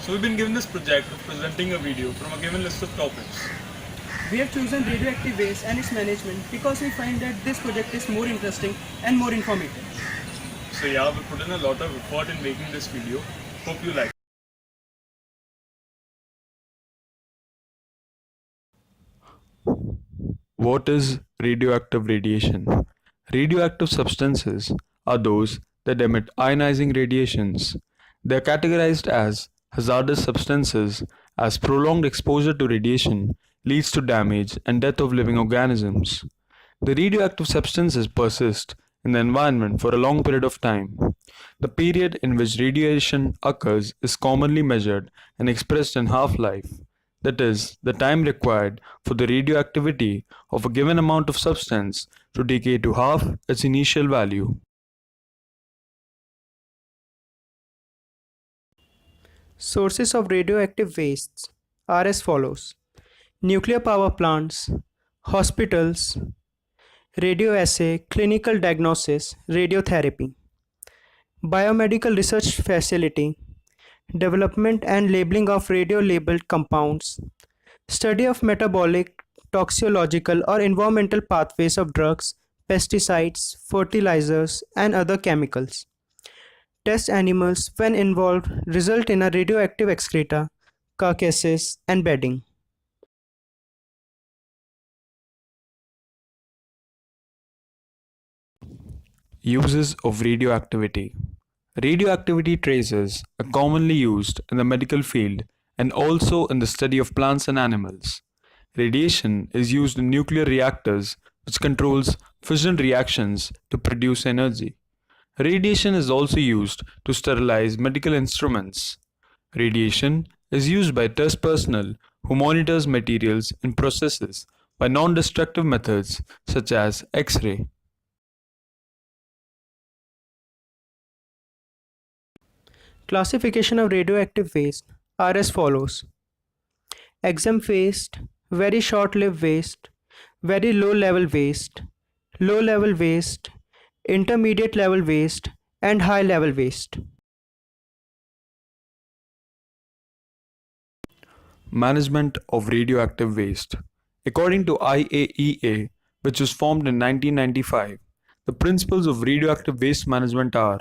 So we've been given this project of presenting a video from a given list of topics. We have chosen radioactive waste and its management because we find that this project is more interesting and more informative. So yeah, we put in a lot of effort in making this video. Hope you like it. What is radioactive radiation? Radioactive substances are those that emit ionizing radiations. They are categorized as hazardous substances as prolonged exposure to radiation leads to damage and death of living organisms. The radioactive substances persist in the environment for a long period of time. The period in which radiation occurs is commonly measured and expressed in half-life, that is, the time required for the radioactivity of a given amount of substance to decay to half its initial value. Sources of radioactive wastes are as follows: nuclear power plants, hospitals, radioassay, clinical diagnosis, radiotherapy, biomedical research facility, development and labeling of radio-labeled compounds, study of metabolic, toxicological or environmental pathways of drugs, pesticides, fertilizers and other chemicals. Test animals when involved result in a radioactive excreta, carcasses and bedding. Uses of radioactivity. Radioactivity traces are commonly used in the medical field and also in the study of plants and animals. Radiation is used in nuclear reactors, which controls fission reactions to produce energy. Radiation is also used to sterilize medical instruments. Radiation is used by test personnel who monitors materials in processes by non-destructive methods such as X-ray. Classification of radioactive waste are as follows: exempt waste, very short-lived waste, very low-level waste, low-level waste, intermediate level waste and high-level waste. Management of radioactive waste. According to IAEA, which was formed in 1995, the principles of radioactive waste management are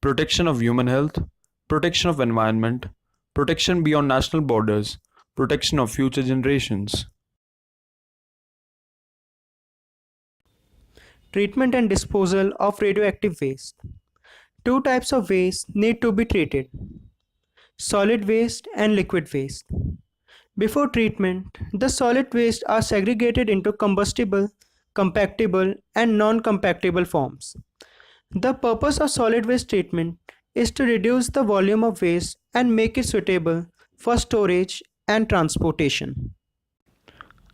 protection of human health, protection of environment, protection beyond national borders, protection of future generations. Treatment and disposal of radioactive waste. Two types of waste need to be treated: solid waste and liquid waste. Before treatment, the solid waste are segregated into combustible, compactable, and non-compactable forms. The purpose of solid waste treatment is to reduce the volume of waste and make it suitable for storage and transportation.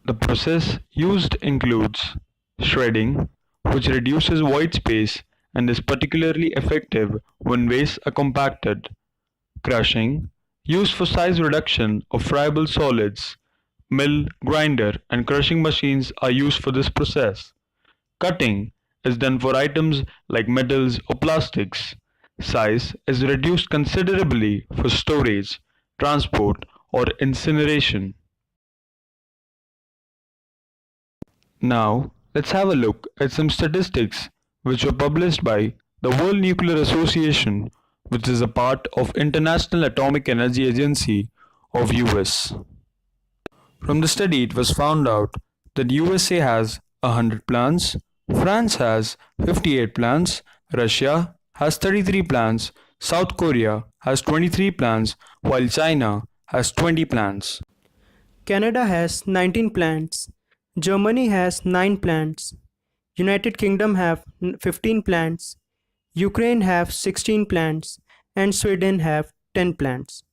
The process used includes shredding, which reduces void space and is particularly effective when wastes are compacted; crushing, used for size reduction of friable solids. Mill, grinder, and crushing machines are used for this process. Cutting is done for items like metals or plastics. Size is reduced considerably for storage, transport, or incineration. Now, let's have a look at some statistics which were published by the World Nuclear Association, which is a part of International Atomic Energy Agency of US. From the study, it was found out that USA has 100 plants, France has 58 plants, Russia has 33 plants, South Korea has 23 plants, while China has 20 plants. Canada has 19 plants, Germany has 9 plants, United Kingdom have 15 plants, Ukraine have 16 plants, and Sweden have 10 plants.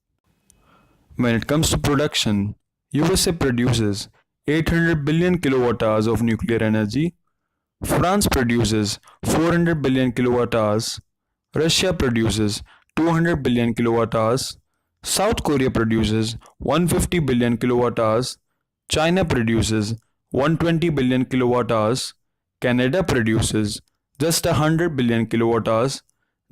When it comes to production, USA produces 800 billion kilowatt hours of nuclear energy, France produces 400 billion kilowatt hours, Russia produces 200 billion kilowatt hours, South Korea produces 150 billion kilowatt hours, China produces 120 billion kilowatt hours, Canada produces just 100 billion kilowatt hours,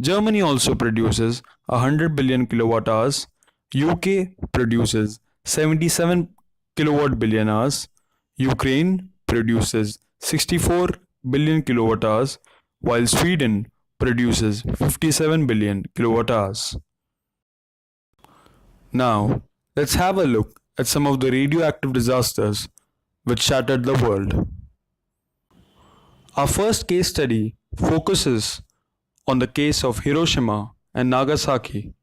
Germany also produces 100 billion kilowatt hours, UK produces 77 kilowatt billion hours. Ukraine produces 64 billion kilowatt hours, while Sweden produces 57 billion kilowatt hours. Now, let's have a look at some of the radioactive disasters which shattered the world. Our first case study focuses on the case of Hiroshima and Nagasaki.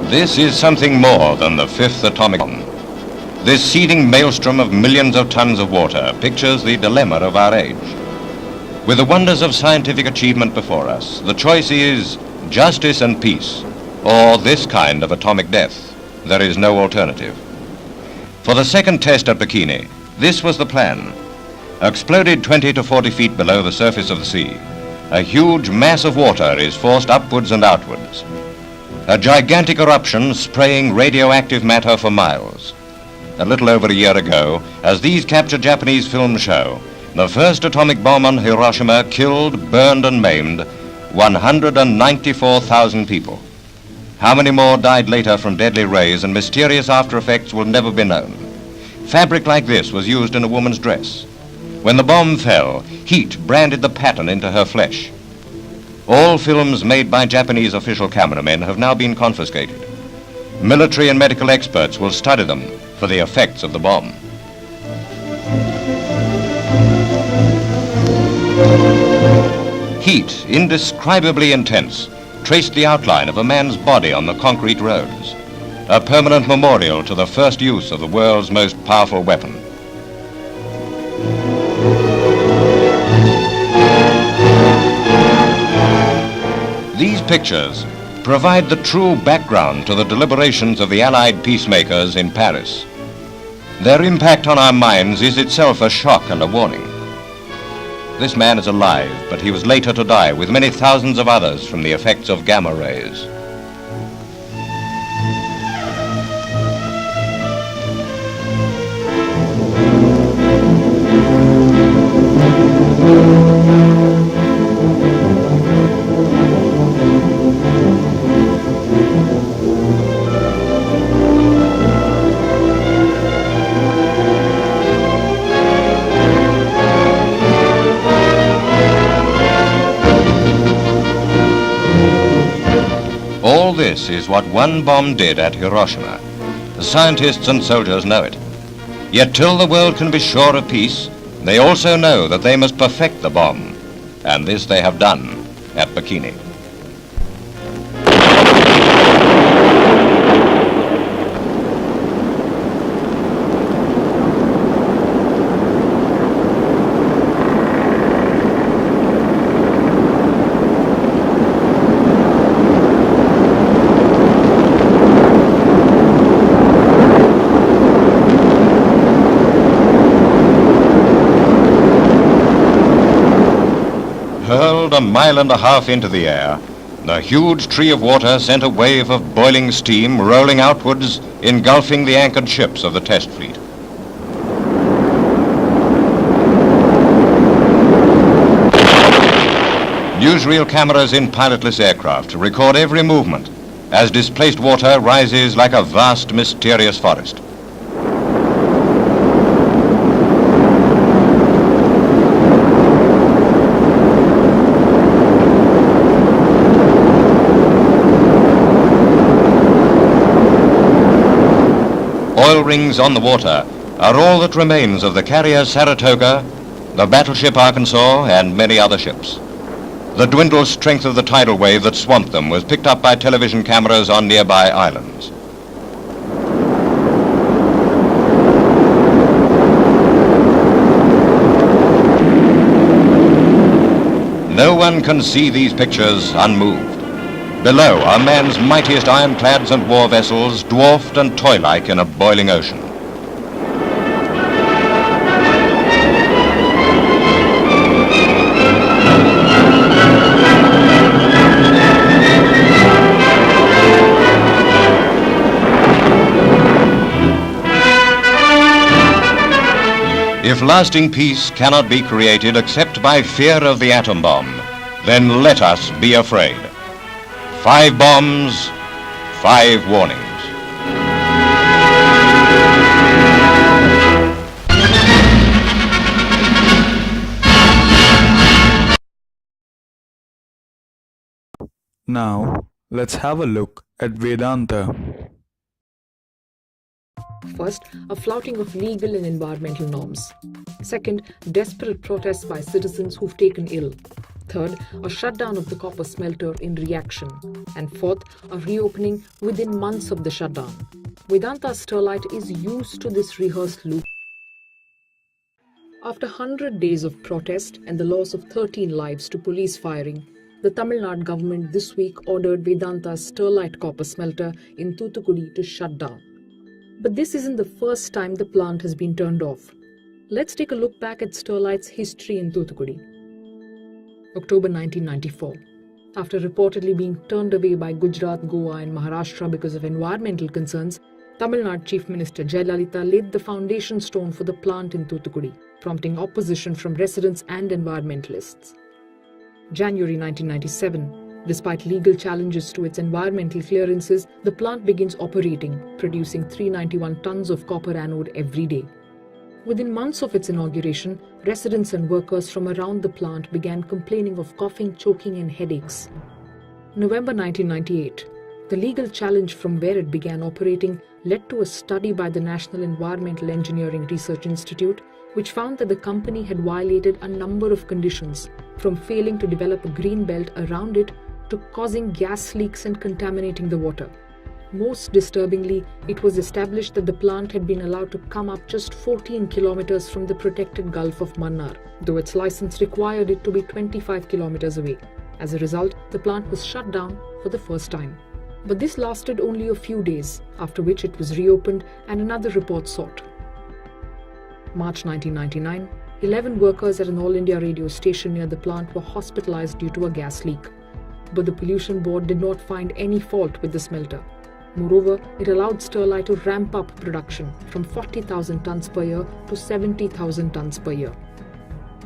This is something more than the fifth atomic bomb. This seething maelstrom of millions of tons of water pictures the dilemma of our age. With the wonders of scientific achievement before us, the choice is justice and peace, or this kind of atomic death. There is no alternative. For the second test at Bikini, this was the plan. Exploded 20 to 40 feet below the surface of the sea, a huge mass of water is forced upwards and outwards. A gigantic eruption spraying radioactive matter for miles. A little over a year ago, as these captured Japanese films show, the first atomic bomb on Hiroshima killed, burned and maimed 194,000 people. How many more died later from deadly rays and mysterious after effects will never be known. Fabric like this was used in a woman's dress. When the bomb fell, heat branded the pattern into her flesh. All films made by Japanese official cameramen have now been confiscated. Military and medical experts will study them for the effects of the bomb. Heat, indescribably intense, traced the outline of a man's body on the concrete roads, a permanent memorial to the first use of the world's most powerful weapon. These pictures provide the true background to the deliberations of the Allied peacemakers in Paris. Their impact on our minds is itself a shock and a warning. This man is alive, but he was later to die with many thousands of others from the effects of gamma rays. All this is what one bomb did at Hiroshima. The scientists and soldiers know it. Yet till the world can be sure of peace, they also know that they must perfect the bomb. And this they have done at Bikini. Hurled a mile and a half into the air, the huge tree of water sent a wave of boiling steam rolling outwards, engulfing the anchored ships of the test fleet. Newsreel cameras in pilotless aircraft record every movement as displaced water rises like a vast, mysterious forest. Oil rings on the water are all that remains of the carrier Saratoga, the battleship Arkansas, and many other ships. The dwindled strength of the tidal wave that swamped them was picked up by television cameras on nearby islands. No one can see these pictures unmoved. Below are man's mightiest ironclads and war vessels, dwarfed and toy-like in a boiling ocean. If lasting peace cannot be created except by fear of the atom bomb, then let us be afraid. 5 bombs, 5 warnings. Now, let's have a look at Vedanta. First, a flouting of legal and environmental norms. Second, desperate protests by citizens who've taken ill. Third, a shutdown of the copper smelter in reaction. And fourth, a reopening within months of the shutdown. Vedanta Sterlite is used to this rehearsed loop. After 100 days of protest and the loss of 13 lives to police firing, the Tamil Nadu government this week ordered Vedanta's Sterlite copper smelter in Thoothukudi to shut down. But this isn't the first time the plant has been turned off. Let's take a look back at Sterlite's history in Thoothukudi. October 1994. After reportedly being turned away by Gujarat, Goa and Maharashtra because of environmental concerns, Tamil Nadu Chief Minister Jayalalitha laid the foundation stone for the plant in Thoothukudi, prompting opposition from residents and environmentalists. January 1997. Despite legal challenges to its environmental clearances, the plant begins operating, producing 391 tons of copper anode every day. Within months of its inauguration, residents and workers from around the plant began complaining of coughing, choking and headaches. November 1998. The legal challenge from where it began operating led to a study by the National Environmental Engineering Research Institute, which found that the company had violated a number of conditions, from failing to develop a green belt around it to causing gas leaks and contaminating the water. Most disturbingly, it was established that the plant had been allowed to come up just 14 kilometers from the protected Gulf of Mannar, though its license required it to be 25 kilometers away. As a result, the plant was shut down for the first time. But this lasted only a few days, after which it was reopened and another report sought. March 1999, 11 workers at an All India radio station near the plant were hospitalized due to a gas leak. But the Pollution Board did not find any fault with the smelter. Moreover, it allowed Sterlite to ramp up production from 40,000 tons per year to 70,000 tons per year.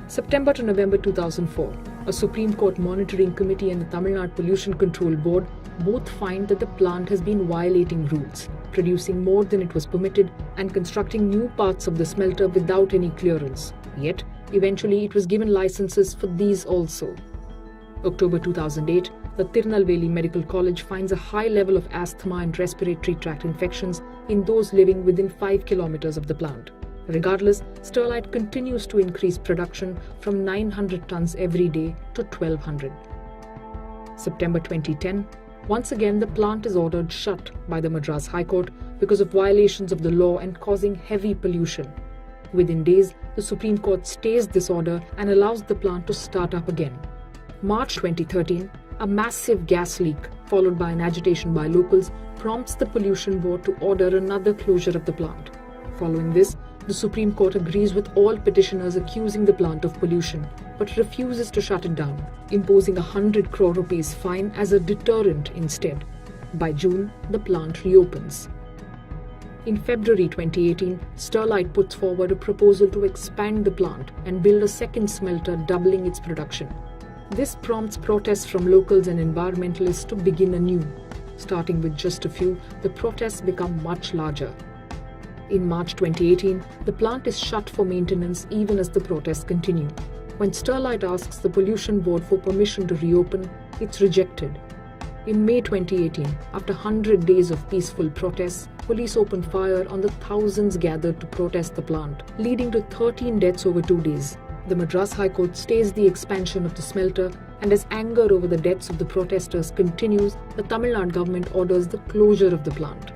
September to November 2004, a Supreme Court monitoring committee and the Tamil Nadu Pollution Control Board both find that the plant has been violating rules, producing more than it was permitted and constructing new parts of the smelter without any clearance. Yet, eventually it was given licenses for these also. October 2008, the Tirunelveli Medical College finds a high level of asthma and respiratory tract infections in those living within 5 kilometers of the plant. Regardless, Sterlite continues to increase production from 900 tons every day to 1200. September 2010, once again the plant is ordered shut by the Madras High Court because of violations of the law and causing heavy pollution. Within days, the Supreme Court stays this order and allows the plant to start up again. March 2013, a massive gas leak, followed by an agitation by locals, prompts the Pollution Board to order another closure of the plant. Following this, the Supreme Court agrees with all petitioners accusing the plant of pollution, but refuses to shut it down, imposing 100 crore rupees fine as a deterrent instead. By June, the plant reopens. In February 2018, Sterlite puts forward a proposal to expand the plant and build a second smelter doubling its production. This prompts protests from locals and environmentalists to begin anew. Starting with just a few, the protests become much larger. In March 2018, the plant is shut for maintenance even as the protests continue. When Sterlite asks the Pollution Board for permission to reopen, it's rejected. In May 2018, after 100 days of peaceful protests, police opened fire on the thousands gathered to protest the plant, leading to 13 deaths over 2 days. The Madras High Court stays the expansion of the smelter, and as anger over the deaths of the protesters continues, the Tamil Nadu government orders the closure of the plant.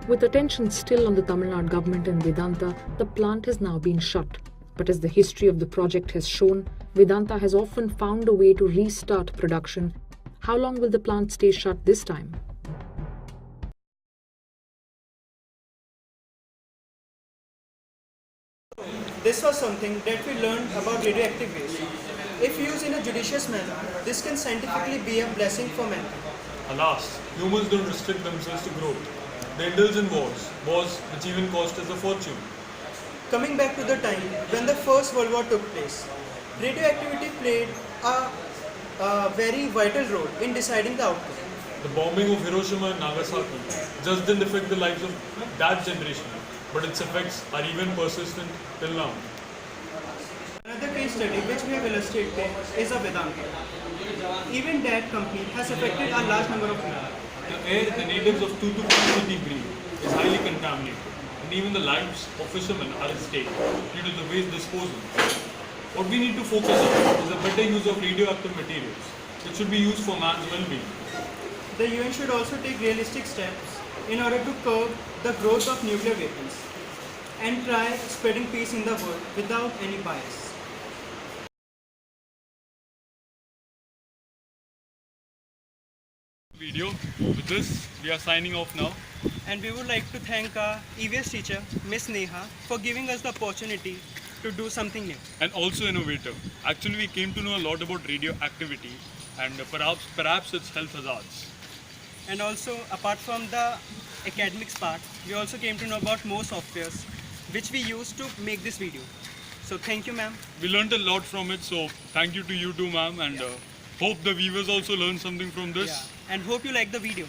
With attention still on the Tamil Nadu government and Vedanta, the plant has now been shut. But as the history of the project has shown, Vedanta has often found a way to restart production. How long will the plant stay shut this time? This was something that we learned about radioactive waste. If used in a judicious manner, this can scientifically be a blessing for mankind. Alas, humans don't restrict themselves to growth. They indulge in wars which even cost us a fortune. Coming back to the time when the First World War took place, radioactivity played a very vital role in deciding the outcome. The bombing of Hiroshima and Nagasaki just didn't affect the lives of that generation, but its effects are even persistent till now. Another case study which we have illustrated is a Vedanta. Even that company has affected a large number of people. The air the natives of Toothukudi city breathe is highly contaminated, and even the lives of fishermen are at stake due to the waste disposal. What we need to focus on is a better use of radioactive materials, which should be used for man's well-being. The UN should also take realistic steps in order to curb the growth of nuclear weapons and try spreading peace in the world without any bias. Video. With this, we are signing off now. And we would like to thank our EVS teacher, Miss Neha, for giving us the opportunity to do something new. And also innovative. Actually, we came to know a lot about radioactivity and perhaps its health hazards. And also, apart from the academics part, we also came to know about more softwares which we use to make this video. So thank you, ma'am. We learned a lot from it, so thank you to you too, ma'am, and hope the viewers also learned something from this. And hope you like the video.